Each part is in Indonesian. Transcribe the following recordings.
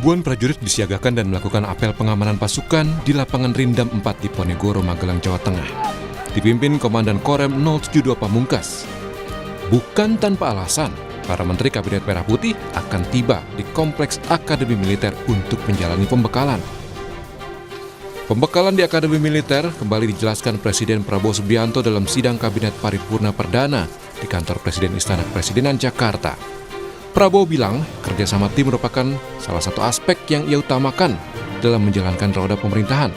Ribuan prajurit disiagakan dan melakukan apel pengamanan pasukan di lapangan Rindam 4 di Ponegoro, Magelang, Jawa Tengah. Dipimpin Komandan Korem 072 Pamungkas. Bukan tanpa alasan, para Menteri Kabinet Merah Putih akan tiba di Kompleks Akademi Militer untuk menjalani pembekalan. Pembekalan di Akademi Militer kembali dijelaskan Presiden Prabowo Subianto dalam sidang Kabinet Paripurna Perdana di kantor Presiden Istana Kepresidenan Jakarta. Prabowo bilang kerjasama tim merupakan salah satu aspek yang ia utamakan dalam menjalankan roda pemerintahan.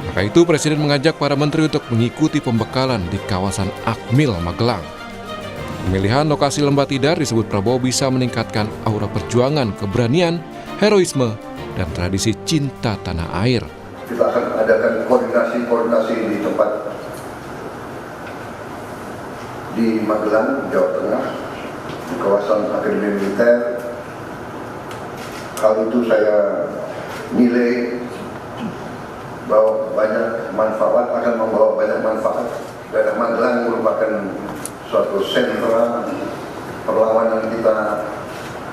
Maka itu Presiden mengajak para menteri untuk mengikuti pembekalan di kawasan Akmil, Magelang. Pemilihan lokasi Lembah Tidar disebut Prabowo bisa meningkatkan aura perjuangan, keberanian, heroisme, dan tradisi cinta tanah air. Kita akan adakan koordinasi di tempat di Magelang, Jawa Tengah, di kawasan Akademi Militer. Hal itu saya nilai bahwa akan membawa banyak manfaat. Daerah Magelang merupakan suatu sentra perlawanan kita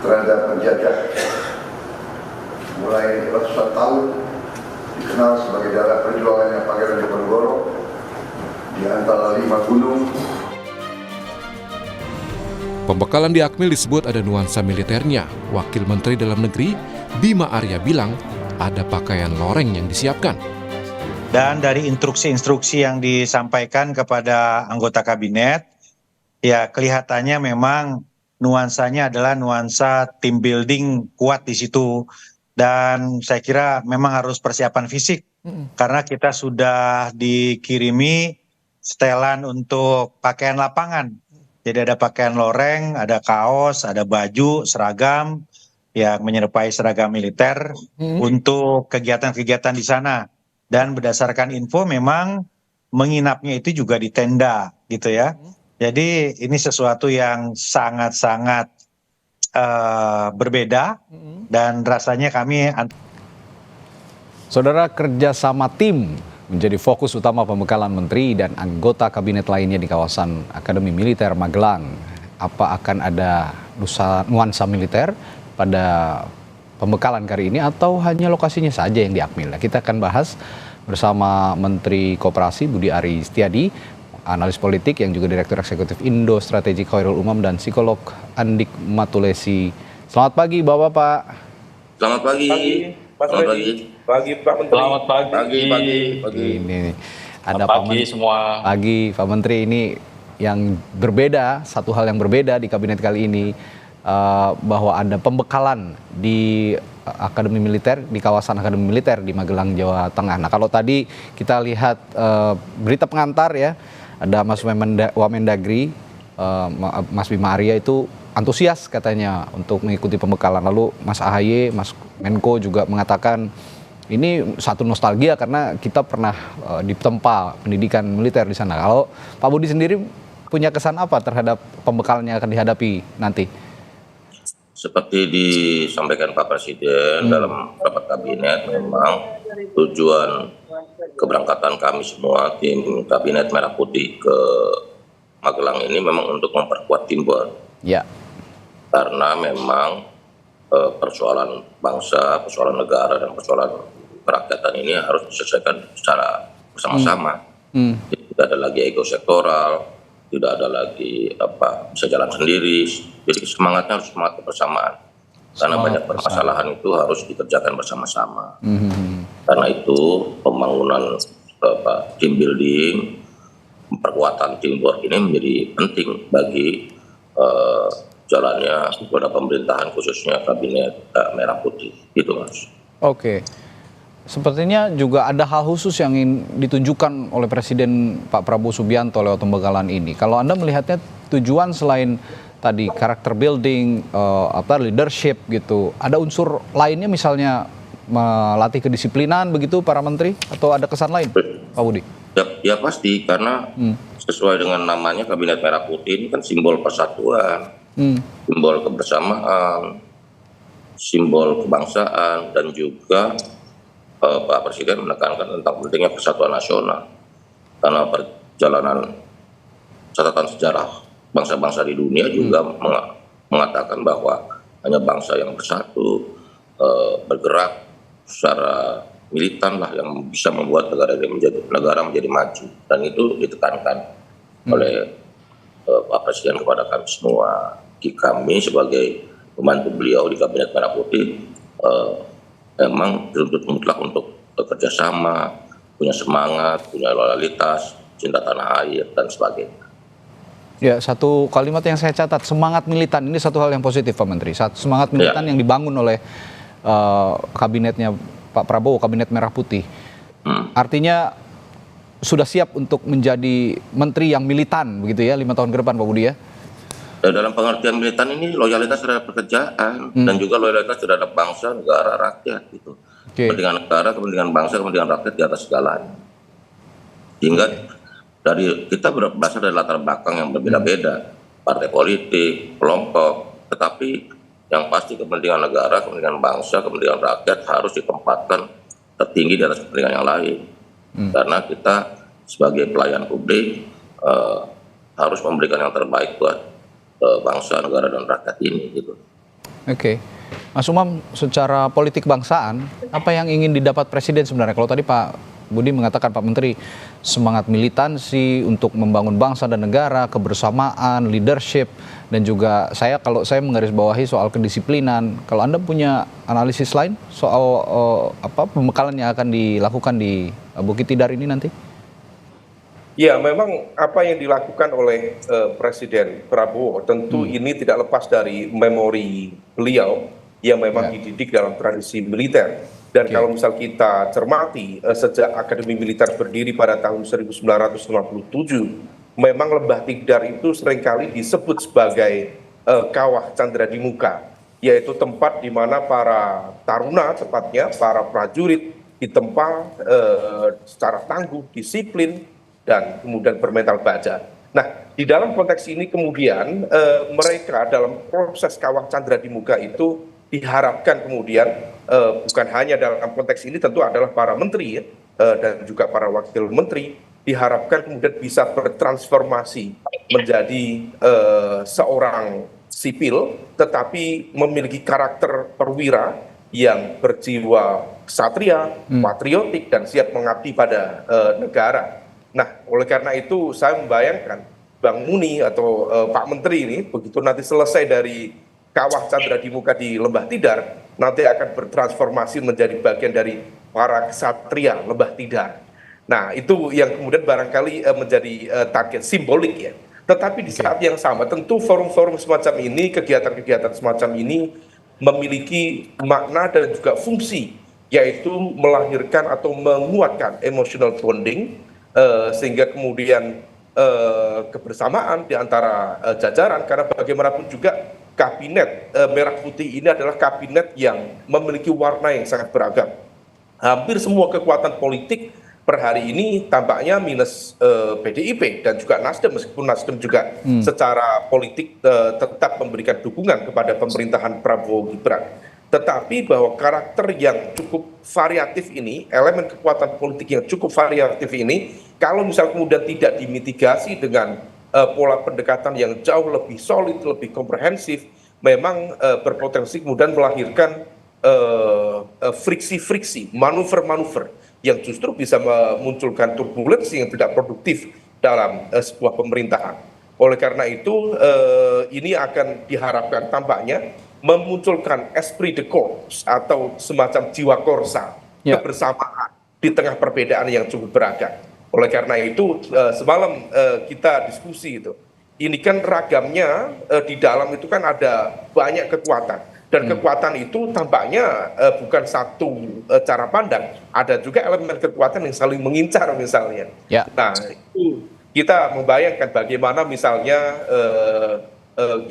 terhadap penjajah. Mulai ratusan tahun dikenal sebagai daerah perjuangannya Pangeran Diponegoro di antara 5 gunung. Pembekalan di Akmil disebut ada nuansa militernya. Wakil Menteri Dalam Negeri Bima Arya bilang ada pakaian loreng yang disiapkan. Dan dari instruksi-instruksi yang disampaikan kepada anggota kabinet, ya kelihatannya memang nuansanya adalah nuansa team building kuat di situ. Dan saya kira memang harus persiapan fisik karena kita sudah dikirimi setelan untuk pakaian lapangan. Jadi ada pakaian loreng, ada kaos, ada baju, seragam yang menyerupai seragam militer untuk kegiatan-kegiatan di sana. Dan berdasarkan info memang menginapnya itu juga di tenda gitu ya. Jadi ini sesuatu yang sangat-sangat berbeda dan rasanya kami. Saudara, kerjasama tim menjadi fokus utama pembekalan menteri dan anggota kabinet lainnya di kawasan Akademi Militer Magelang. Apa akan ada nuansa militer pada pembekalan kali ini atau hanya lokasinya saja yang di Akmil? Kita akan bahas bersama Menteri Koperasi Budi Ari Setiadi, analis politik yang juga Direktur Eksekutif Indo Strategik Khairul Umam, dan psikolog Andik Matulesi. Selamat pagi Bapak-bapak. Selamat pagi. Selamat pagi. Pagi Pak Menteri. Selamat pagi. Pagi. Ini ada Pagi semua. Pagi Pak Menteri, ini yang berbeda, satu hal yang berbeda di kabinet kali ini, bahwa ada pembekalan di Akademi Militer, di kawasan Akademi Militer di Magelang, Jawa Tengah. Nah, kalau tadi kita lihat berita pengantar ya, ada Mas Wamendagri, Mas Bima Arya itu antusias katanya untuk mengikuti pembekalan. Lalu Mas AHY, Mas Menko juga mengatakan ini satu nostalgia karena kita pernah ditempa pendidikan militer di sana. Kalau Pak Budi sendiri punya kesan apa terhadap pembekalan yang akan dihadapi nanti? Seperti disampaikan Pak Presiden dalam rapat kabinet, memang tujuan keberangkatan kami semua tim Kabinet Merah Putih ke Magelang ini memang untuk memperkuat teamwork. Ya. Karena memang persoalan bangsa, persoalan negara, dan persoalan kerakyatan ini harus diselesaikan secara bersama-sama. Tidak ada lagi ego sektoral, tidak ada lagi bisa jalan sendiri. Jadi semangatnya harus semangat kebersamaan. Karena banyak permasalahan itu harus dikerjakan bersama-sama. Karena itu pembangunan team building, perkuatan teamwork ini menjadi penting bagi jalannya pada pemerintahan, khususnya Kabinet Merah Putih. Gitu Mas. Oke. Sepertinya juga ada hal khusus yang ingin ditunjukkan oleh Presiden Pak Prabowo Subianto lewat pembekalan ini. Kalau Anda melihatnya tujuan selain tadi karakter building, leadership gitu, ada unsur lainnya misalnya melatih kedisiplinan begitu para menteri, atau ada kesan lain Pak Budi? Ya pasti, karena sesuai dengan namanya Kabinet Merah Putih ini kan simbol persatuan, simbol kebersamaan, simbol kebangsaan, dan juga Pak Presiden menekankan tentang pentingnya persatuan nasional. Karena perjalanan catatan sejarah bangsa-bangsa di dunia juga mengatakan bahwa hanya bangsa yang bersatu bergerak secara militan lah yang bisa membuat negara menjadi maju, dan itu ditekankan oleh Pak Presiden kepada kami semua. Kami sebagai pembantu beliau di Kabinet Merah Putih memang dituntut mutlak untuk bekerja sama, punya semangat, punya loyalitas, cinta tanah air dan sebagainya. Ya, satu kalimat yang saya catat, semangat militan ini satu hal yang positif Pak Menteri. Semangat militan yang dibangun oleh kabinetnya Pak Prabowo, Kabinet Merah Putih. Artinya sudah siap untuk menjadi menteri yang militan begitu ya 5 tahun ke depan Pak Budi ya? Dalam pengertian militan ini loyalitas terhadap pekerjaan dan juga loyalitas terhadap bangsa, negara, rakyat gitu. Kepentingan negara, kepentingan bangsa, kepentingan rakyat di atas segalanya. Hingga kita berasal dari latar belakang yang berbeda-beda, partai politik, kelompok, tetapi yang pasti kepentingan negara, kepentingan bangsa, kepentingan rakyat harus ditempatkan tertinggi di atas kepentingan yang lain. Karena kita sebagai pelayan publik harus memberikan yang terbaik buat bangsa, negara, dan rakyat ini gitu. Oke. Mas Umam, secara politik bangsaan, apa yang ingin didapat Presiden sebenarnya? Kalau tadi Pak Budi mengatakan, Pak Menteri, semangat militansi untuk membangun bangsa dan negara, kebersamaan, leadership, dan juga kalau saya menggarisbawahi soal kedisiplinan. Kalau Anda punya analisis lain soal pembekalan yang akan dilakukan di Bukit Tidar ini nanti? Ya, memang apa yang dilakukan oleh Presiden Prabowo tentu ini tidak lepas dari memori beliau yang memang dididik dalam tradisi militer. Dan kalau misal kita cermati, sejak Akademi Militer berdiri pada tahun 1957, memang Lembah Tidar itu seringkali disebut sebagai kawah Candra di Muka, yaitu tempat di mana para taruna, tepatnya para prajurit, ditempa secara tangguh, disiplin, dan kemudian bermental baja. Nah, di dalam konteks ini kemudian mereka dalam proses kawah Candra di Muka itu diharapkan kemudian bukan hanya dalam konteks ini tentu adalah para menteri dan juga para wakil menteri, diharapkan kemudian bisa bertransformasi menjadi seorang sipil tetapi memiliki karakter perwira yang berjiwa ksatria, patriotik, dan siap mengabdi pada negara. Nah, oleh karena itu saya membayangkan Bang Muni atau Pak Menteri ini begitu nanti selesai dari kawah Candra di Muka di Lembah Tidar, nanti akan bertransformasi menjadi bagian dari para ksatria Lembah Tidar. Nah, itu yang kemudian barangkali menjadi target simbolik ya. Tetapi di saat yang sama tentu forum-forum semacam ini, kegiatan-kegiatan semacam ini memiliki makna dan juga fungsi, yaitu melahirkan atau menguatkan emotional bonding, sehingga kemudian kebersamaan di antara jajaran, karena bagaimanapun juga Kabinet Merah Putih ini adalah kabinet yang memiliki warna yang sangat beragam. Hampir semua kekuatan politik per hari ini tampaknya minus PDIP dan juga Nasdem, meskipun Nasdem juga secara politik tetap memberikan dukungan kepada pemerintahan Prabowo Gibran. Tetapi bahwa karakter yang cukup variatif ini, elemen kekuatan politik yang cukup variatif ini, kalau misal kemudian tidak dimitigasi dengan pola pendekatan yang jauh lebih solid, lebih komprehensif, memang berpotensi kemudian melahirkan friksi-friksi, manuver-manuver yang justru bisa memunculkan turbulensi yang tidak produktif dalam sebuah pemerintahan. Oleh karena itu, ini akan diharapkan tampaknya memunculkan esprit de corps atau semacam jiwa korsa, kebersamaan di tengah perbedaan yang cukup beragam. Oleh karena itu semalam kita diskusi itu, ini kan ragamnya di dalam itu kan ada banyak kekuatan, dan kekuatan itu tampaknya bukan satu cara pandang, ada juga elemen kekuatan yang saling mengincar misalnya. Nah, itu kita membayangkan bagaimana misalnya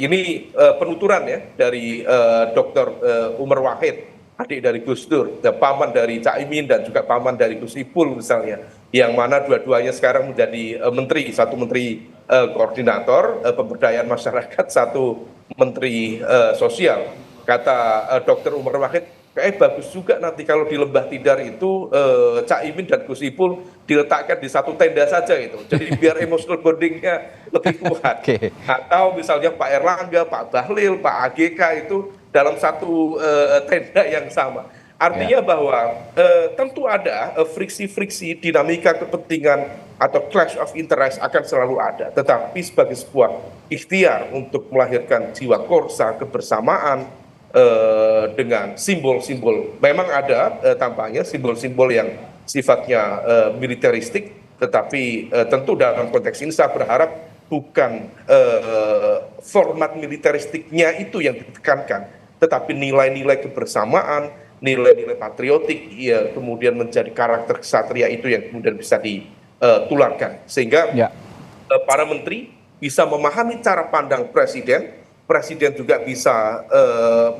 ini penuturan ya dari Dr. Umar Wahid, adik dari Gus Dur, paman dari Cak Imin dan juga paman dari Gus Ipul misalnya, yang mana dua-duanya sekarang menjadi menteri, satu menteri koordinator pemberdayaan masyarakat, satu menteri sosial. Kata Dr. Umar Wahid, bagus juga nanti kalau di Lembah Tidar itu Cak Imin dan Gus Ipul diletakkan di satu tenda saja itu, jadi biar emotional bondingnya lebih kuat. Atau misalnya Pak Erlangga, Pak Bahlil, Pak AGK itu dalam satu tenda yang sama. Artinya bahwa tentu ada friksi-friksi, dinamika kepentingan atau clash of interest akan selalu ada. Tetapi sebagai sebuah ikhtiar untuk melahirkan jiwa korsa, kebersamaan dengan simbol-simbol, memang ada tampaknya simbol-simbol yang sifatnya militeristik, tetapi tentu dalam konteks ini saya berharap bukan format militeristiknya itu yang ditekankan, tetapi nilai-nilai kebersamaan, nilai-nilai patriotik, ya, kemudian menjadi karakter kesatria itu yang kemudian bisa ditularkan. Sehingga para menteri bisa memahami cara pandang presiden, presiden juga bisa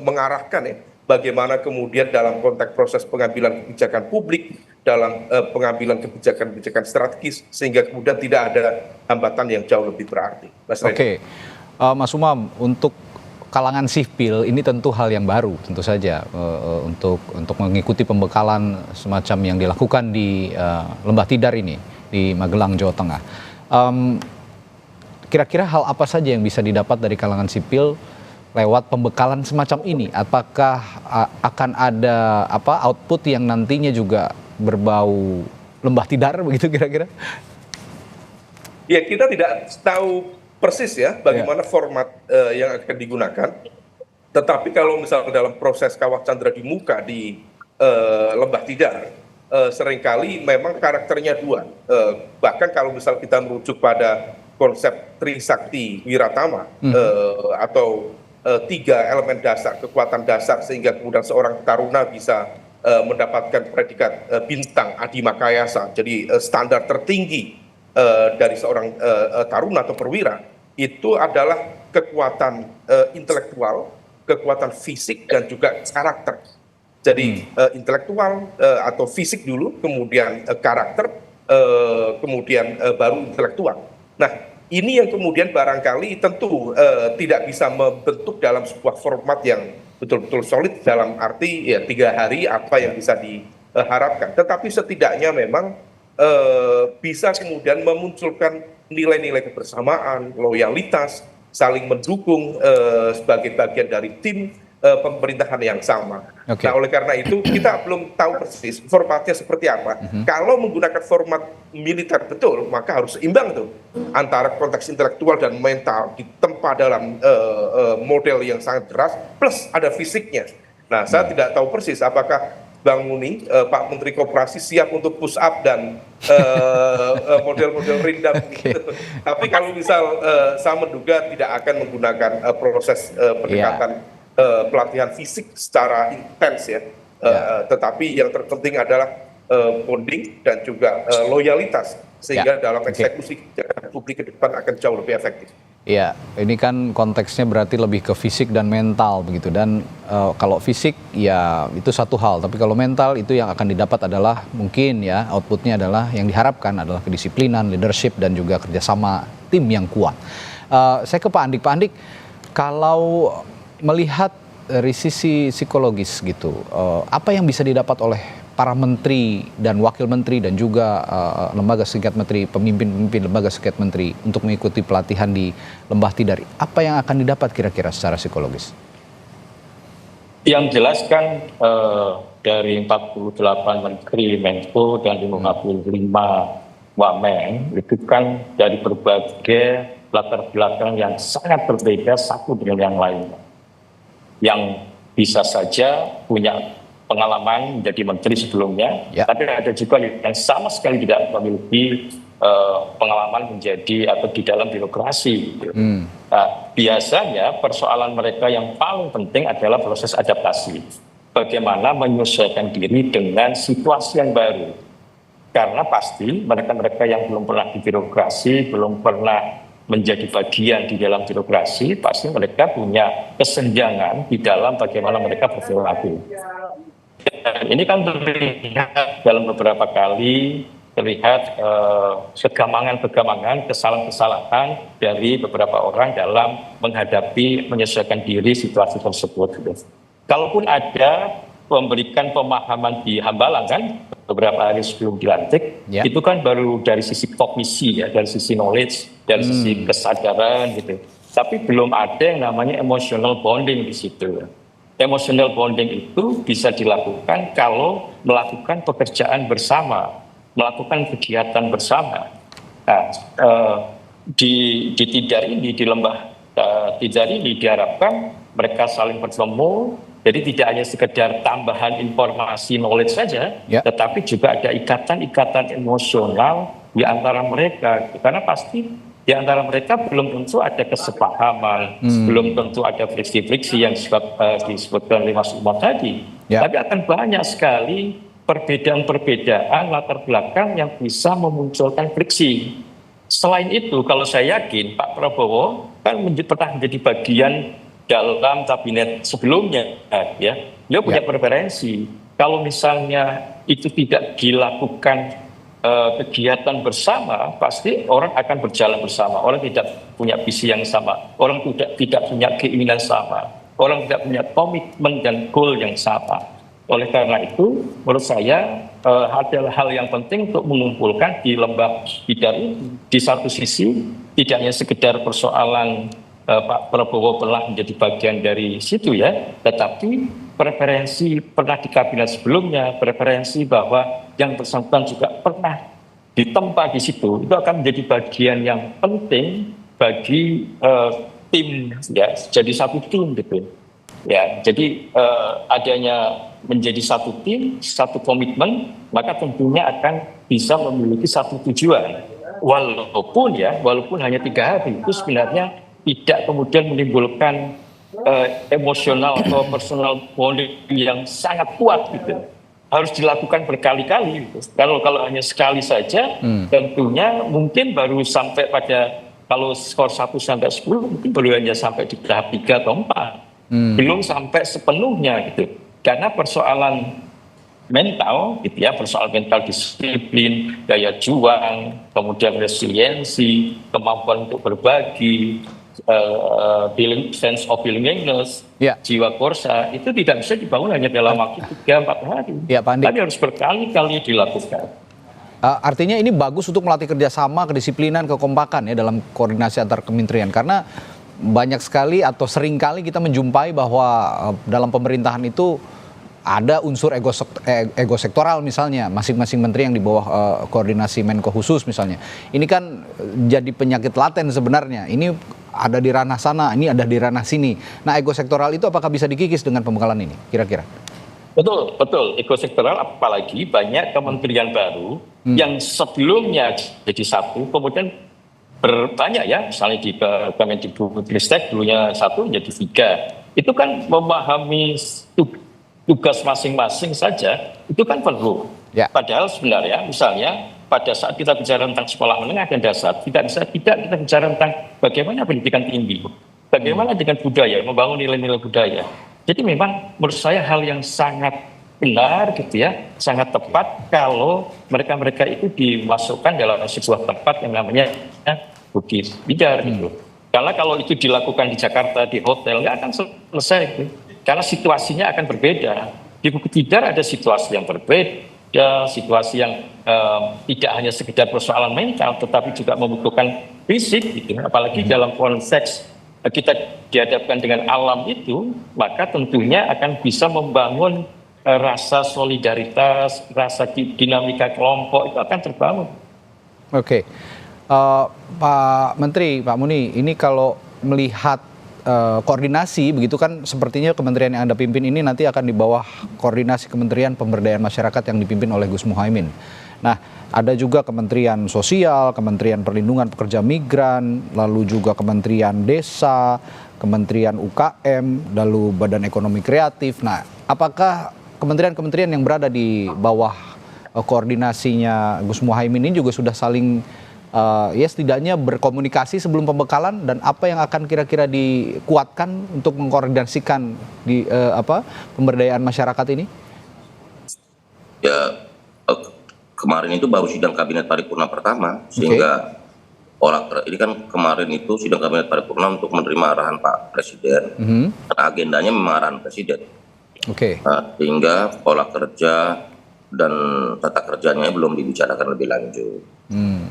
mengarahkan ya, bagaimana kemudian dalam konteks proses pengambilan kebijakan publik, dalam pengambilan kebijakan-kebijakan strategis, sehingga kemudian tidak ada hambatan yang jauh lebih berarti. Oke, Mas Umam, untuk kalangan sipil ini tentu hal yang baru tentu saja untuk mengikuti pembekalan semacam yang dilakukan di Lembah Tidar ini di Magelang, Jawa Tengah. Kira-kira hal apa saja yang bisa didapat dari kalangan sipil lewat pembekalan semacam ini? Apakah akan ada output yang nantinya juga berbau Lembah Tidar begitu kira-kira? Ya, kita tidak tahu persis ya bagaimana format yang akan digunakan. Tetapi kalau misalnya dalam proses Kawah Chandra di muka di Lembah Tidar, seringkali memang karakternya dua. Bahkan kalau misal kita merujuk pada konsep Trisakti Wiratama atau 3 elemen dasar, kekuatan dasar, sehingga kemudian seorang taruna bisa mendapatkan predikat bintang Adimakayasa, jadi standar tertinggi dari seorang taruna atau perwira. Itu adalah kekuatan intelektual, kekuatan fisik, dan juga karakter. Jadi intelektual atau fisik dulu, kemudian karakter, kemudian baru intelektual. Nah, ini yang kemudian barangkali tentu tidak bisa membentuk dalam sebuah format yang betul-betul solid, dalam arti ya 3 hari apa yang bisa diharapkan. Tetapi setidaknya memang bisa kemudian memunculkan nilai-nilai kebersamaan, loyalitas, saling mendukung sebagai bagian dari tim pemerintahan yang sama. Nah, oleh karena itu kita belum tahu persis formatnya seperti apa. Kalau menggunakan format militer betul, maka harus seimbang tuh antara konteks intelektual dan mental ditempa dalam model yang sangat deras, plus ada fisiknya. Nah, saya tidak tahu persis apakah Bang Muni, Pak Menteri Koperasi siap untuk push up dan model-model rindam gitu. Tapi kalau misal saya menduga tidak akan menggunakan proses pendekatan pelatihan fisik secara intens ya. Tetapi yang terpenting adalah bonding dan juga loyalitas, sehingga dalam eksekusi kebijakan publik ke depan akan jauh lebih efektif. Ya, ini kan konteksnya berarti lebih ke fisik dan mental begitu. Dan kalau fisik ya itu satu hal, tapi kalau mental itu yang akan didapat adalah mungkin ya outputnya adalah yang diharapkan adalah kedisiplinan, leadership, dan juga kerjasama tim yang kuat. Saya ke Pak Andik. Pak Andik, kalau melihat dari sisi psikologis gitu, apa yang bisa didapat oleh para menteri dan wakil menteri dan juga lembaga setingkat menteri, pemimpin-pemimpin lembaga setingkat menteri untuk mengikuti pelatihan di Lembah Tidar? Apa yang akan didapat kira-kira secara psikologis? Yang jelas kan dari 48 menteri Menko dan 55 wamen itu kan dari berbagai latar belakang yang sangat berbeda satu dengan yang lain, yang bisa saja punya pengalaman menjadi menteri sebelumnya, tapi ada juga yang sama sekali tidak memiliki pengalaman menjadi atau di dalam birokrasi. Gitu. Nah, biasanya persoalan mereka yang paling penting adalah proses adaptasi. Bagaimana menyesuaikan diri dengan situasi yang baru. Karena pasti mereka-mereka yang belum pernah di birokrasi, belum pernah menjadi bagian di dalam birokrasi, pasti mereka punya kesenjangan di dalam bagaimana mereka berperilaku. Ini kan terlihat dalam beberapa kali terlihat kegamangan-kegamangan, kesalahan-kesalahan dari beberapa orang dalam menghadapi menyesuaikan diri situasi tersebut. Kalaupun ada memberikan pemahaman di Hambalang kan beberapa hari sebelum dilantik, itu kan baru dari sisi kognisi ya, dari sisi knowledge, dari sisi kesadaran gitu. Tapi belum ada yang namanya emotional bonding di situ. emotional bonding itu bisa dilakukan kalau melakukan pekerjaan bersama, melakukan kegiatan bersama. Nah, di Tidar ini, di lembah Tidar ini diharapkan mereka saling bertemu, jadi tidak hanya sekedar tambahan informasi knowledge saja, tetapi juga ada ikatan-ikatan emosional di antara mereka, karena pasti di antara mereka belum tentu ada kesepahaman, belum tentu ada friksi-friksi yang disebutkan oleh Mas Umar tadi, tapi akan banyak sekali perbedaan-perbedaan latar belakang yang bisa memunculkan friksi. Selain itu, kalau saya yakin Pak Prabowo kan pernah menjadi bagian dalam kabinet sebelumnya, ya, dia punya preferensi. Kalau misalnya itu tidak dilakukan kegiatan bersama, pasti orang akan berjalan bersama. Orang tidak punya visi yang sama, orang tidak punya keinginan sama, orang tidak punya komitmen dan goal yang sama. Oleh karena itu, menurut saya adalah hal yang penting untuk mengumpulkan di lembah Tidar ini. Di satu sisi, tidak hanya sekedar persoalan Pak Prabowo pernah menjadi bagian dari situ ya, tetapi preferensi pernah di kabinet sebelumnya, preferensi bahwa yang bersangkutan juga pernah ditempa di situ, itu akan menjadi bagian yang penting bagi tim, ya, jadi satu tim gitu. Ya, jadi adanya menjadi satu tim, satu komitmen, maka tentunya akan bisa memiliki satu tujuan. Walaupun hanya 3 hari, itu sebenarnya tidak kemudian menimbulkan emosional atau personal bonding yang sangat kuat gitu. Harus dilakukan berkali-kali gitu. Kalau hanya sekali saja, tentunya mungkin baru sampai pada, kalau skor 1 sampai 10 mungkin baru hanya sampai di tahap 3 atau 4. Belum sampai sepenuhnya gitu. Karena persoalan mental gitu ya, persoalan mental disiplin, daya juang, kemudian resiliensi, kemampuan untuk berbagi, sense of belongingness, jiwa korsa, itu tidak bisa dibangun hanya dalam waktu 3-4 hari. Tapi harus berkali-kali dilakukan. Artinya ini bagus untuk melatih kerjasama, kedisiplinan, kekompakan ya dalam koordinasi antar kementerian. Karena banyak sekali atau sering kali kita menjumpai bahwa dalam pemerintahan itu ada unsur ego sektoral misalnya, masing-masing menteri yang di bawah koordinasi Menko khusus misalnya. Ini kan jadi penyakit laten sebenarnya. Ini ada di ranah sana, ini ada di ranah sini. Nah, ego sektoral itu apakah bisa dikikis dengan pembekalan ini kira-kira? Betul. Ego sektoral, apalagi banyak kementerian baru yang sebelumnya jadi satu, kemudian berbanyak ya, misalnya di Kemendikbudristek dulunya 1 menjadi 3. Itu kan memahami tugas masing-masing saja, itu kan perlu. Padahal sebenarnya misalnya pada saat kita bicara tentang sekolah menengah dan dasar, tidak kita bicara tentang bagaimana pendidikan tinggi, bagaimana dengan budaya, membangun nilai-nilai budaya. Jadi memang menurut saya hal yang sangat benar gitu ya, sangat tepat kalau mereka itu dimasukkan dalam sebuah tempat yang namanya Bukit Tidar gitu. Karena kalau itu dilakukan di Jakarta, di hotel, nggak akan selesai gitu. Karena situasinya akan berbeda. Di Bukit Tidar ada situasi yang berbeda, situasi yang tidak hanya sekedar persoalan mental, tetapi juga membutuhkan fisik gitu. Apalagi dalam konteks kita dihadapkan dengan alam itu, maka tentunya akan bisa membangun rasa solidaritas, rasa dinamika kelompok itu akan terbangun. Oke. Pak Menteri, Pak Muni, ini kalau melihat koordinasi begitu kan, sepertinya kementerian yang Anda pimpin ini nanti akan di bawah koordinasi Kementerian Pemberdayaan Masyarakat yang dipimpin oleh Gus Muhaimin. Nah, ada juga Kementerian Sosial, Kementerian Perlindungan Pekerja Migran, lalu juga Kementerian Desa, Kementerian UKM, lalu Badan Ekonomi Kreatif. Nah, apakah kementerian-kementerian yang berada di bawah koordinasinya Gus Muhaimin ini juga sudah saling ya setidaknya berkomunikasi sebelum pembekalan, dan apa yang akan kira-kira dikuatkan untuk mengkoordinasikan di pemberdayaan masyarakat ini? Ya, kemarin itu baru sidang kabinet paripurna pertama, sehingga ini kan kemarin itu sidang kabinet paripurna untuk menerima arahan Pak Presiden, karena agendanya memang arahan Presiden. Nah, sehingga pola kerja dan tata kerjanya belum dibicarakan lebih lanjut.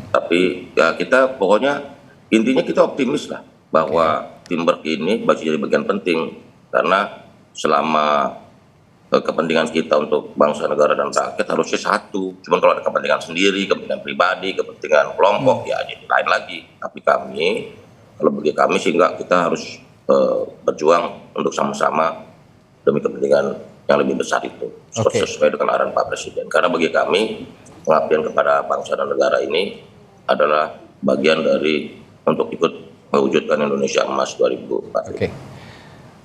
Tapi ya kita pokoknya intinya kita optimis lah bahwa teamwork ini masih jadi bagian penting, karena selama kepentingan kita untuk bangsa, negara, dan rakyat harusnya satu. Cuman kalau ada kepentingan sendiri, kepentingan pribadi, kepentingan kelompok, ya jadi lain lagi. Tapi kalau bagi kami sih enggak, kita harus berjuang untuk sama-sama demi kepentingan yang lebih besar itu. Sesuai dengan arahan Pak Presiden. Karena bagi kami, pengabdian kepada bangsa dan negara ini adalah bagian dari untuk ikut mewujudkan Indonesia Emas 2045.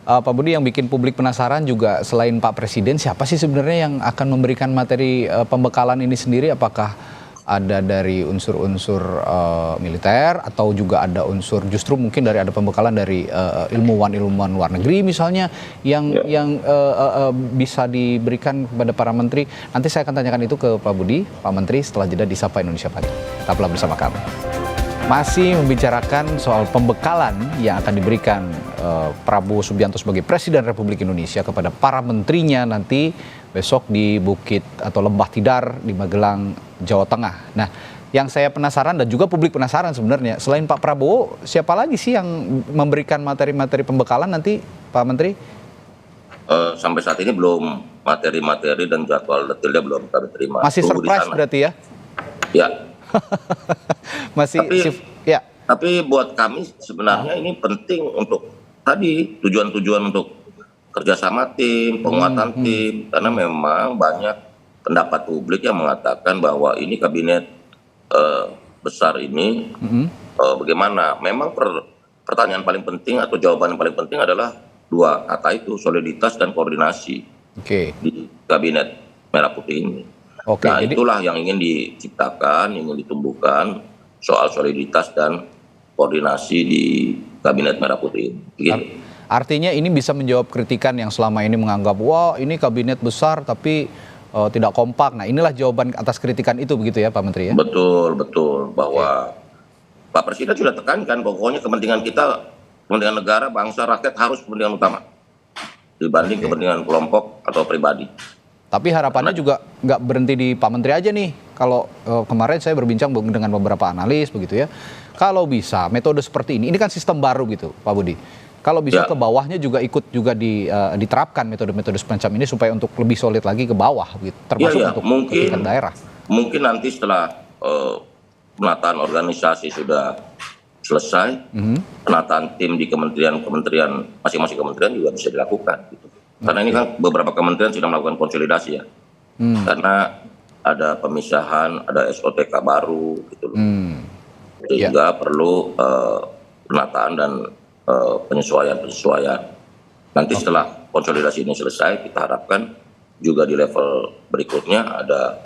Pak Budi, yang bikin publik penasaran juga selain Pak Presiden, siapa sih sebenarnya yang akan memberikan materi pembekalan ini sendiri? Apakah ada dari unsur-unsur militer atau juga ada unsur justru mungkin ada pembekalan dari ilmuwan luar negeri misalnya yang bisa diberikan kepada para menteri? Nanti saya akan tanyakan itu ke Pak Budi, Pak Menteri, setelah jeda di Sapa Indonesia Pagi. Tetaplah bersama kami. Masih membicarakan soal pembekalan yang akan diberikan Prabowo Subianto sebagai Presiden Republik Indonesia kepada para menterinya nanti besok di Bukit atau Lembah Tidar di Magelang, Jawa Tengah. Nah, yang saya penasaran dan juga publik penasaran sebenarnya, selain Pak Prabowo, siapa lagi sih yang memberikan materi-materi pembekalan nanti, Pak Menteri? Sampai saat ini belum materi-materi dan jadwal detailnya belum kami terima. Masih surprise berarti ya? Ya. Ya. Tapi buat kami sebenarnya ini penting untuk tadi tujuan-tujuan untuk kerjasama tim, penguatan tim, karena memang banyak pendapat publik yang mengatakan bahwa ini kabinet besar ini bagaimana? Memang pertanyaan paling penting atau jawaban yang paling penting adalah dua kata itu, soliditas dan koordinasi di kabinet Merah Putih ini. Nah, itulah yang ingin diciptakan, ingin ditumbuhkan soal soliditas dan koordinasi di Kabinet Merah Putih. Begitu. Artinya ini bisa menjawab kritikan yang selama ini menganggap, wah ini kabinet besar tapi tidak kompak. Nah, inilah jawaban atas kritikan itu begitu ya Pak Menteri ya? Betul. Bahwa Pak Presiden sudah tekankan pokoknya kepentingan kita, kepentingan negara, bangsa, rakyat harus kepentingan utama dibanding kepentingan kelompok atau pribadi. Tapi harapannya juga nggak berhenti di Pak Menteri aja nih. Kalau kemarin saya berbincang dengan beberapa analis begitu ya. Kalau bisa metode seperti ini kan sistem baru gitu Pak Budi. Kalau bisa ke bawahnya juga ikut juga diterapkan metode-metode semacam ini supaya untuk lebih solid lagi ke bawah gitu. Termasuk untuk kepentingan daerah. Mungkin nanti setelah penataan organisasi sudah selesai, penataan tim di kementerian masing-masing kementerian juga bisa dilakukan gitu. Karena ini kan beberapa kementerian sedang melakukan konsolidasi ya. Karena ada pemisahan, ada SOTK baru gitu loh. Sehingga perlu penataan dan penyesuaian. Nanti setelah konsolidasi ini selesai, kita harapkan juga di level berikutnya ada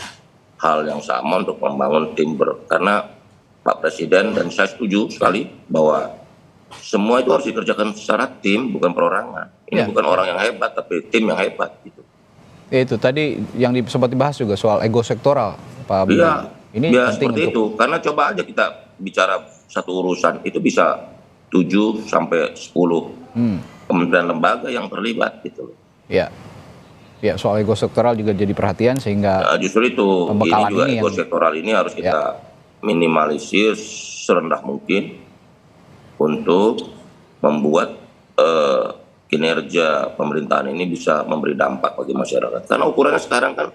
hal yang sama untuk membangun tim karena Pak Presiden dan saya setuju sekali bahwa semua itu harus dikerjakan secara tim, bukan perorangan. Ini bukan orang yang hebat, tapi tim yang hebat gitu. Itu tadi yang sempat dibahas juga soal ego sektoral, Pak Budi. Ini penting seperti itu. Karena coba aja kita bicara satu urusan, itu bisa 7 sampai 10 kementerian lembaga yang terlibat gitu. Ya, soal ego sektoral juga jadi perhatian sehingga justru itu ini juga ego sektoral ini harus kita minimalisir serendah mungkin untuk membuat kinerja pemerintahan ini bisa memberi dampak bagi masyarakat. Karena ukurannya sekarang kan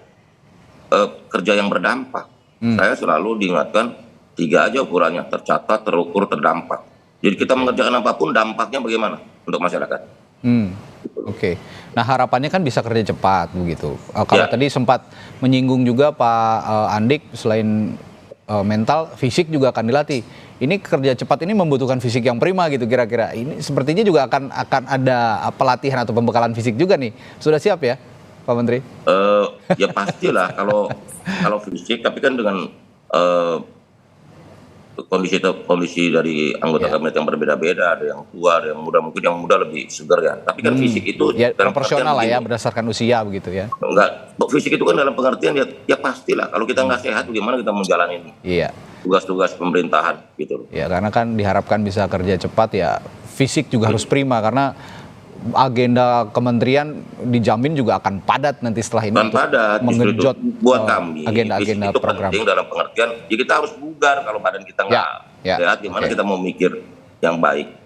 kerja yang berdampak. Saya selalu diingatkan 3 aja ukurannya, tercatat, terukur, terdampak. Jadi kita mengerjakan apapun dampaknya bagaimana untuk masyarakat. Nah harapannya kan bisa kerja cepat begitu. Kalau tadi sempat menyinggung juga Pak Andik, selain mental, fisik juga akan dilatih. Ini kerja cepat ini membutuhkan fisik yang prima gitu kira-kira. Ini sepertinya juga akan ada pelatihan atau pembekalan fisik juga nih. Sudah siap ya, Pak Menteri? Ya pastilah kalau fisik, tapi kan dengan kondisi dari anggota kabinet yang berbeda-beda, ada yang tua, ada yang muda, mungkin yang muda lebih segar ya. Tapi kan fisik itu proporsional lah ya, berdasarkan usia begitu ya. Enggak, fisik itu kan dalam pengertian ya pastilah. Kalau kita nggak sehat, gimana kita menjalani tugas-tugas pemerintahan gitu. Ya karena kan diharapkan bisa kerja cepat ya, fisik juga harus prima karena agenda kementerian dijamin juga akan padat nanti setelah ini untuk menggenjot buat kami agenda-agenda itu program. Penting dalam pengertian ya kita harus bugar kalau badan kita nggak sehat, gimana kita mau mikir yang baik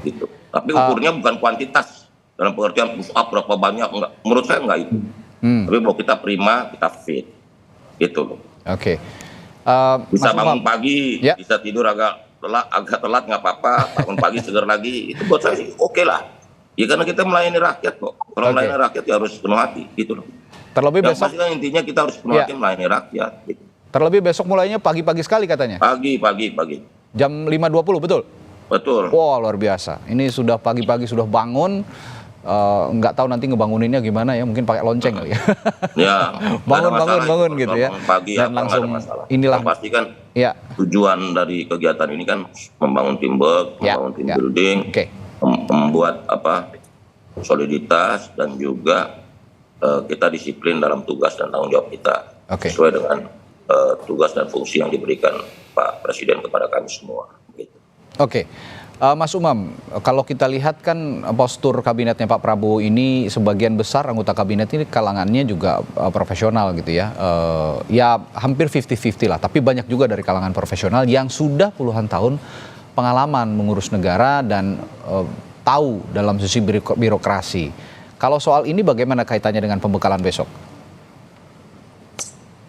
gitu. Tapi ukurnya bukan kuantitas dalam pengertian push up berapa banyak, enggak. Menurut saya enggak itu. Tapi bahwa kita prima, kita fit, gitu loh. Oke. Bisa Mas bangun Umam. pagi, Ya. bisa tidur agak telat nggak apa-apa, bangun pagi seger lagi, itu buat saya sih oke lah. Ya karena kita melayani rakyat kok. Kalau Oke. melayani rakyat ya harus penuh hati, gitu loh. Terlebih Yang besok, pasti kan intinya kita harus penuh Ya. hati melayani rakyat. Gitu. terlebih besok mulainya pagi-pagi sekali katanya. Pagi. Jam 5.20 betul? Betul. Wah, luar biasa. Ini sudah pagi-pagi sudah bangun. Nggak tahu nanti ngebanguninnya gimana ya, mungkin pakai lonceng kali ya. Ya. bangun gitu ya. Bangun pagi Dan apa, langsung nggak ada masalah. inilah. Yang pasti kan Ya, tujuan dari kegiatan ini kan membangun teamwork, Ya, membangun team ya. building, Oke. membuat soliditas dan juga kita disiplin dalam tugas dan tanggung jawab kita Oke. sesuai dengan tugas dan fungsi yang diberikan Pak Presiden kepada kami semua. Gitu. Oke. Mas Umam, kalau kita lihat kan postur kabinetnya Pak Prabowo ini sebagian besar anggota kabinet ini kalangannya juga profesional gitu ya. Ya hampir 50-50 lah, tapi banyak juga dari kalangan profesional yang sudah puluhan tahun pengalaman mengurus negara dan tahu dalam sisi birokrasi. Kalau soal ini bagaimana kaitannya dengan pembekalan besok?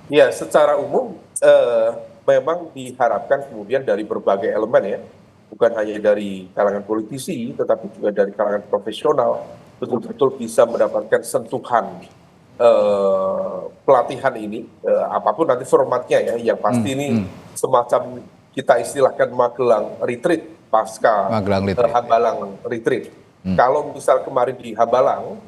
Ya, secara umum memang diharapkan kemudian dari berbagai elemen ya, bukan hanya dari kalangan politisi, tetapi juga dari kalangan profesional, betul-betul bisa mendapatkan sentuhan pelatihan ini, apapun nanti formatnya ya, yang pasti ini semacam kita istilahkan Magelang Retreat pasca Magelang Retreat. Hambalang Retreat. Kalau misal kemarin di Hambalang,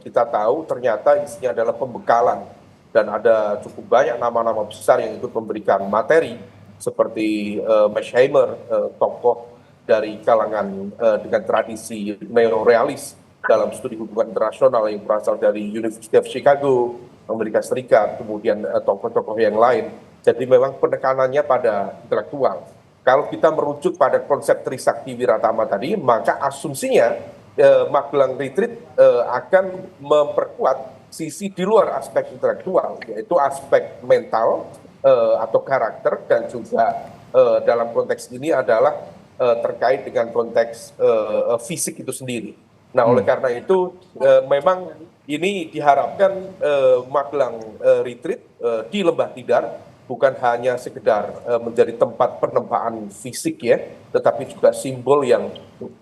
kita tahu ternyata isinya adalah pembekalan dan ada cukup banyak nama-nama besar yang ikut memberikan materi seperti Mearsheimer, tokoh dari kalangan dengan tradisi neorealis dalam studi hubungan internasional yang berasal dari University of Chicago, Amerika Serikat, kemudian tokoh-tokoh yang lain. Jadi memang penekanannya pada intelektual. Kalau kita merujuk pada konsep Trisakti Wiratama tadi, maka asumsinya Magelang Retreat akan memperkuat sisi di luar aspek intelektual, yaitu aspek mental atau karakter, dan juga dalam konteks ini adalah terkait dengan konteks fisik itu sendiri. Nah, oleh karena itu memang ini diharapkan Magelang Retreat di Lembah Tidar bukan hanya sekedar menjadi tempat penempaan fisik ya, tetapi juga simbol yang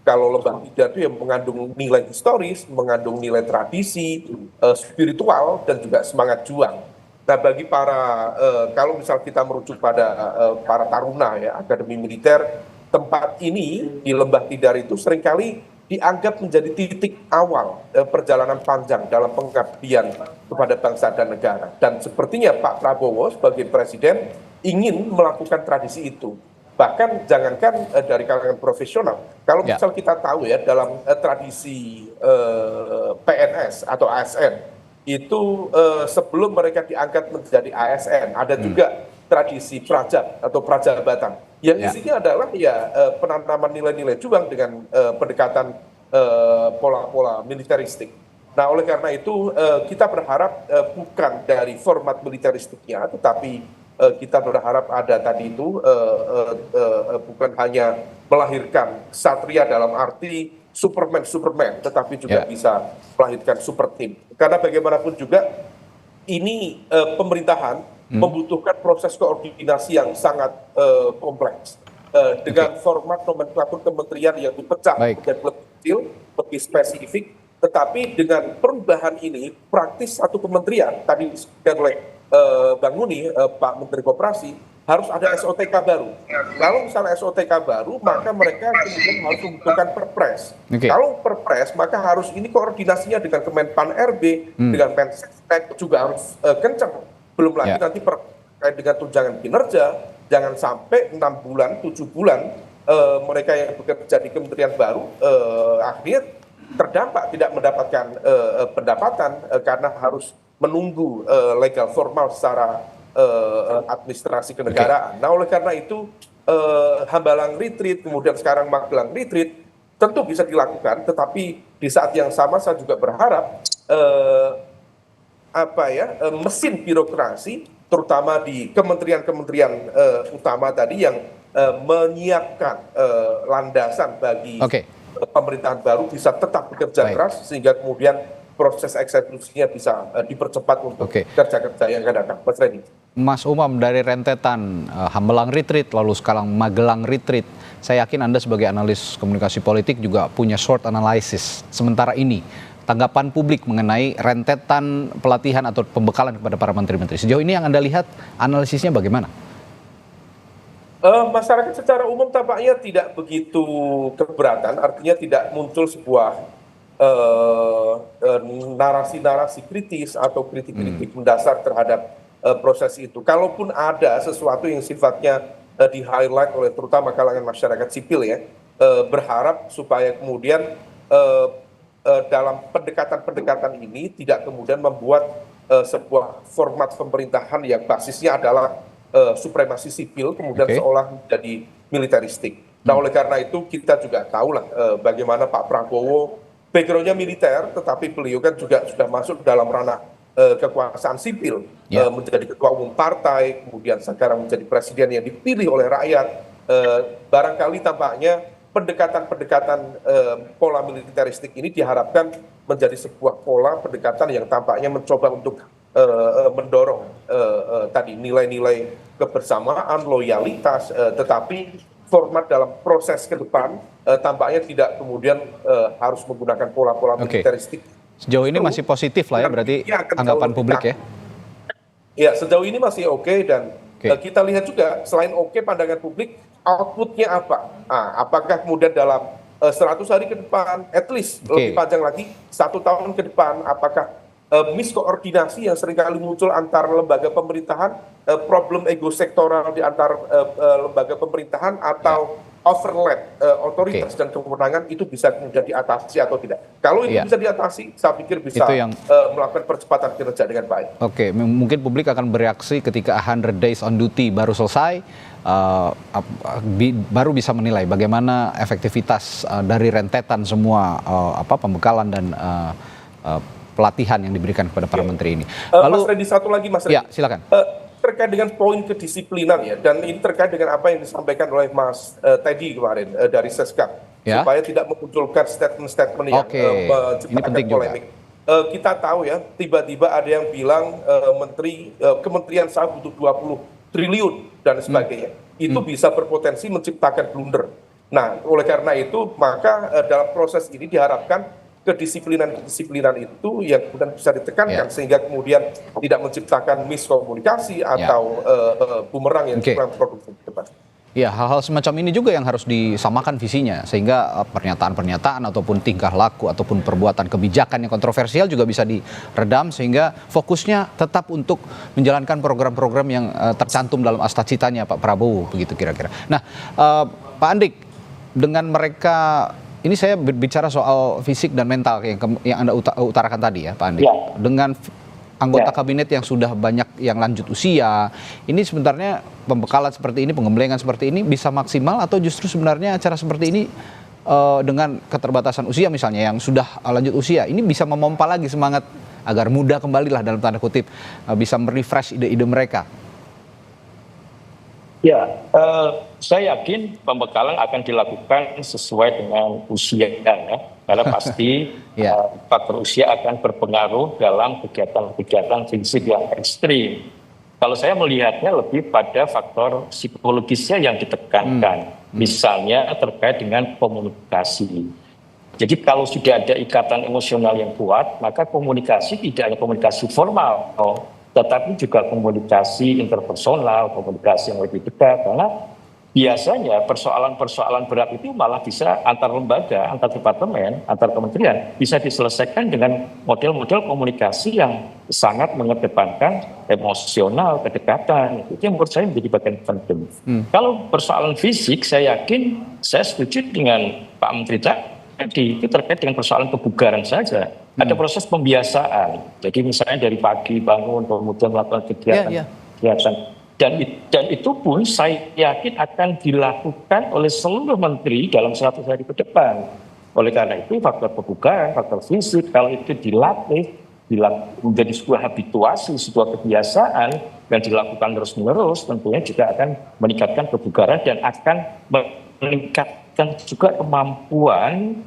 kalau Lembah Tidar itu yang mengandung nilai historis, mengandung nilai tradisi, spiritual, dan juga semangat juang. Nah, bagi para, kalau misal kita merujuk pada para taruna ya, Akademi Militer, tempat ini di Lembah Tidar itu seringkali dianggap menjadi titik awal perjalanan panjang dalam pengabdian kepada bangsa dan negara. Dan sepertinya Pak Prabowo sebagai presiden ingin melakukan tradisi itu. Bahkan jangankan dari kalangan profesional, kalau misal kita tahu ya dalam tradisi PNS atau ASN, itu sebelum mereka diangkat menjadi ASN, ada juga tradisi prajat atau prajabatan yang isinya adalah penanaman nilai-nilai juang dengan pendekatan pola-pola militeristik. Nah, oleh karena itu kita berharap bukan dari format militeristiknya, tetapi kita berharap ada tadi itu bukan hanya melahirkan satria dalam arti Superman, tetapi juga bisa melahirkan super team. Karena bagaimanapun juga ini pemerintahan membutuhkan proses koordinasi yang sangat kompleks dengan format nomenklatur kementerian yang dipecah menjadi lebih kecil, lebih spesifik, tetapi dengan perubahan ini praktis satu kementerian tadi disebutkan oleh Bang Muni, Pak Menteri Koperasi, harus ada SOTK baru. Kalau misalnya SOTK baru, maka mereka kemudian harus membutuhkan perpres. Kalau perpres, maka harus ini koordinasinya dengan Kemenpan RB, dengan Mensesnek juga harus kencang. Belum lagi nanti terkait dengan tunjangan kinerja, jangan sampai 6 bulan, 7 bulan mereka yang bekerja di kementerian baru akhirnya terdampak tidak mendapatkan pendapatan karena harus menunggu legal formal secara administrasi kenegaraan. Nah, oleh karena itu Hambalang Retreat, kemudian sekarang Magelang Retreat tentu bisa dilakukan, tetapi di saat yang sama saya juga berharap mesin birokrasi terutama di kementerian-kementerian utama tadi yang menyiapkan landasan bagi pemerintahan baru bisa tetap bekerja Baik. keras sehingga kemudian proses eksekusinya bisa dipercepat untuk Oke. kerja-kerja yang akan datang. Mas Redi. Mas Umam, dari rentetan Hambalang Retreat, lalu sekarang Magelang Retreat, saya yakin Anda sebagai analis komunikasi politik juga punya short analysis. Sementara ini, tanggapan publik mengenai rentetan pelatihan atau pembekalan kepada para menteri-menteri. Sejauh ini yang Anda lihat, analisisnya bagaimana? Masyarakat secara umum tampaknya tidak begitu keberatan, artinya tidak muncul sebuah narasi-narasi kritis atau kritik-kritik mendasar terhadap proses itu. Kalaupun ada sesuatu yang sifatnya di-highlight oleh terutama kalangan masyarakat sipil ya, berharap supaya kemudian dalam pendekatan-pendekatan ini tidak kemudian membuat sebuah format pemerintahan yang basisnya adalah supremasi sipil kemudian seolah menjadi militeristik. Nah, oleh karena itu kita juga tahulah bagaimana Pak Prabowo backgroundnya militer, tetapi beliau kan juga sudah masuk dalam ranah kekuasaan sipil, menjadi ketua umum partai, kemudian sekarang menjadi presiden yang dipilih oleh rakyat. Barangkali tampaknya pendekatan-pendekatan pola militeristik ini diharapkan menjadi sebuah pola pendekatan yang tampaknya mencoba untuk mendorong tadi nilai-nilai kebersamaan, loyalitas, tetapi format dalam proses ke depan tampaknya tidak kemudian harus menggunakan pola-pola militeristik. Sejauh ini masih positif lah ya, berarti anggapan publik ya? Ya, sejauh ini masih oke dan kita lihat juga selain oke pandangan publik, outputnya apa? Apakah kemudian dalam 100 hari ke depan, at least lebih panjang lagi, 1 tahun ke depan, apakah miskoordinasi yang seringkali muncul antar lembaga pemerintahan, problem ego sektoral di antar lembaga pemerintahan atau overlap otoritas dan kewenangan itu bisa kemudian diatasi atau tidak. Kalau itu bisa diatasi, saya pikir bisa melakukan percepatan kinerja dengan baik. Oke, mungkin publik akan bereaksi ketika 100 days on duty baru selesai, baru bisa menilai bagaimana efektivitas dari rentetan semua pembekalan dan pelatihan yang diberikan kepada para menteri ini. Lalu, Mas Redi, satu lagi Mas Redi. Ya, silakan. Terkait dengan poin kedisiplinan ya, dan ini terkait dengan apa yang disampaikan oleh Mas Teddy kemarin dari Seskap, supaya tidak memunculkan statement-statement yang menciptakan polemik. Kita tahu ya, tiba-tiba ada yang bilang kementerian saya butuh 20 triliun dan sebagainya. Itu bisa berpotensi menciptakan blunder. Nah, oleh karena itu, maka dalam proses ini diharapkan kedisiplinan itu yang kemudian bisa ditekankan sehingga kemudian tidak menciptakan miskomunikasi atau bumerang yang kurang produktif ke depan. Ya, hal-hal semacam ini juga yang harus disamakan visinya sehingga pernyataan-pernyataan ataupun tingkah laku ataupun perbuatan kebijakan yang kontroversial juga bisa diredam sehingga fokusnya tetap untuk menjalankan program-program yang tercantum dalam astacitanya Pak Prabowo begitu kira-kira. Nah, Pak Andik, dengan mereka ini saya berbicara soal fisik dan mental yang Anda utarakan tadi ya Pak Andi. Dengan anggota kabinet yang sudah banyak yang lanjut usia, ini sebenarnya pembekalan seperti ini, pengembelengan seperti ini bisa maksimal atau justru sebenarnya acara seperti ini dengan keterbatasan usia misalnya yang sudah lanjut usia, ini bisa memompa lagi semangat agar muda kembali lah dalam tanda kutip, bisa merefresh ide-ide mereka. Ya, saya yakin pembekalan akan dilakukan sesuai dengan usia ya, karena pasti faktor usia akan berpengaruh dalam kegiatan-kegiatan fisik yang ekstrim. Kalau saya melihatnya lebih pada faktor psikologisnya yang ditekankan, misalnya terkait dengan komunikasi. Jadi kalau sudah ada ikatan emosional yang kuat, maka komunikasi tidak hanya komunikasi formal, tetapi juga komunikasi interpersonal, komunikasi yang lebih dekat, karena biasanya persoalan-persoalan berat itu malah bisa antar lembaga, antar departemen, antar kementerian bisa diselesaikan dengan model-model komunikasi yang sangat mengedepankan emosional, kedekatan. Itu yang menurut saya menjadi bagian penting. Kalau persoalan fisik, saya yakin saya setuju dengan Pak Menteri tadi, itu terkait dengan persoalan kebugaran saja. Ada proses pembiasaan. Jadi misalnya dari pagi bangun, kemudian melakukan kegiatan. Dan itu pun saya yakin akan dilakukan oleh seluruh menteri dalam 100 hari ke depan. Oleh karena itu faktor kebugaran, faktor fisik, kalau itu dilatih menjadi sebuah habituasi, sebuah kebiasaan yang dilakukan terus-menerus, tentunya juga akan meningkatkan kebugaran dan akan meningkatkan meningkatkan juga kemampuan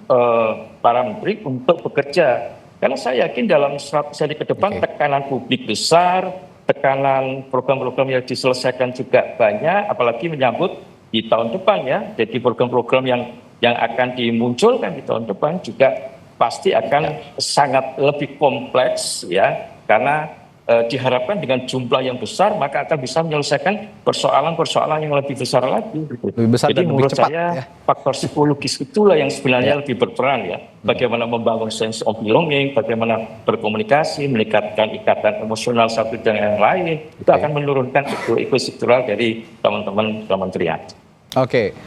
para menteri untuk bekerja. Karena saya yakin dalam 100 hari ke depan tekanan publik besar, tekanan program-program yang diselesaikan juga banyak, apalagi menyambut di tahun depan ya. Jadi program-program yang akan dimunculkan di tahun depan juga pasti akan sangat lebih kompleks ya, karena diharapkan dengan jumlah yang besar maka akan bisa menyelesaikan persoalan-persoalan yang lebih besar lagi. Lebih besar Jadi dan menurut lebih cepat, saya ya. faktor psikologis itulah yang sebenarnya lebih berperan ya. Bagaimana membangun sense of belonging, bagaimana berkomunikasi, meningkatkan ikatan emosional satu dengan yang lain, itu akan menurunkan ego struktural dari teman-teman kementerian. Oke,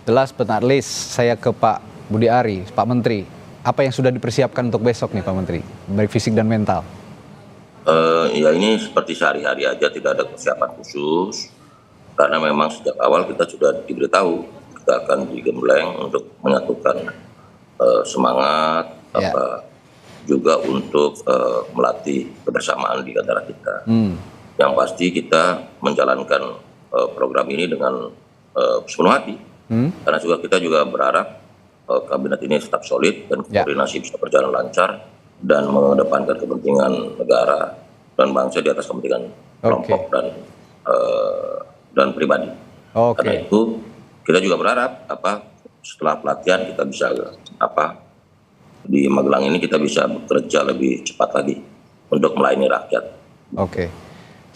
jelas but not least, saya ke Pak Budi Ari, Pak Menteri. Apa yang sudah dipersiapkan untuk besok nih Pak Menteri, baik fisik dan mental? Ya ini seperti sehari-hari aja, tidak ada persiapan khusus. Karena memang sejak awal kita sudah diberitahu kita akan digembleng untuk menyatukan semangat, juga untuk melatih kebersamaan di antara kita. Yang pasti kita menjalankan program ini dengan sepenuh hati. Karena juga kita juga berharap kabinet ini tetap solid dan koordinasi bisa berjalan lancar dan mengedepankan kepentingan negara dan bangsa di atas kepentingan kelompok dan pribadi. Karena itu kita juga berharap setelah pelatihan kita bisa di Magelang ini kita bisa bekerja lebih cepat lagi untuk melayani rakyat.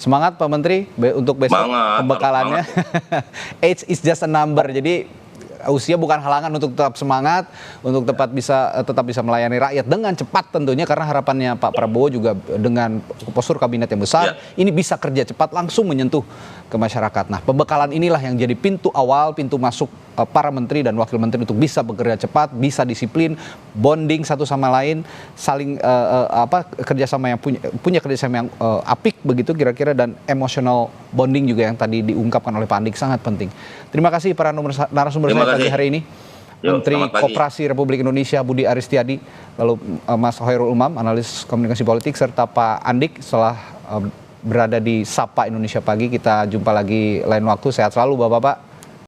Semangat Pak Menteri untuk besok pembekalannya. Age is just a number, jadi usia bukan halangan untuk tetap semangat, untuk tetap bisa melayani rakyat dengan cepat tentunya, karena harapannya Pak Prabowo juga dengan postur kabinet yang besar, ini bisa kerja cepat langsung menyentuh ke masyarakat. Nah, pembekalan inilah yang jadi pintu awal, pintu masuk para menteri dan wakil menteri untuk bisa bekerja cepat, bisa disiplin, bonding satu sama lain, saling kerjasama yang punya kerjasama yang apik begitu kira-kira, dan emotional bonding juga yang tadi diungkapkan oleh Pak Andik sangat penting. Terima kasih para narasumber saya pagi hari ini. Menteri Koperasi Republik Indonesia Budi Ari Setiadi, lalu Mas Khairul Umam, analis komunikasi politik, serta Pak Andik setelah berada di Sapa Indonesia Pagi. Kita jumpa lagi lain waktu. Sehat selalu Bapak-bapak.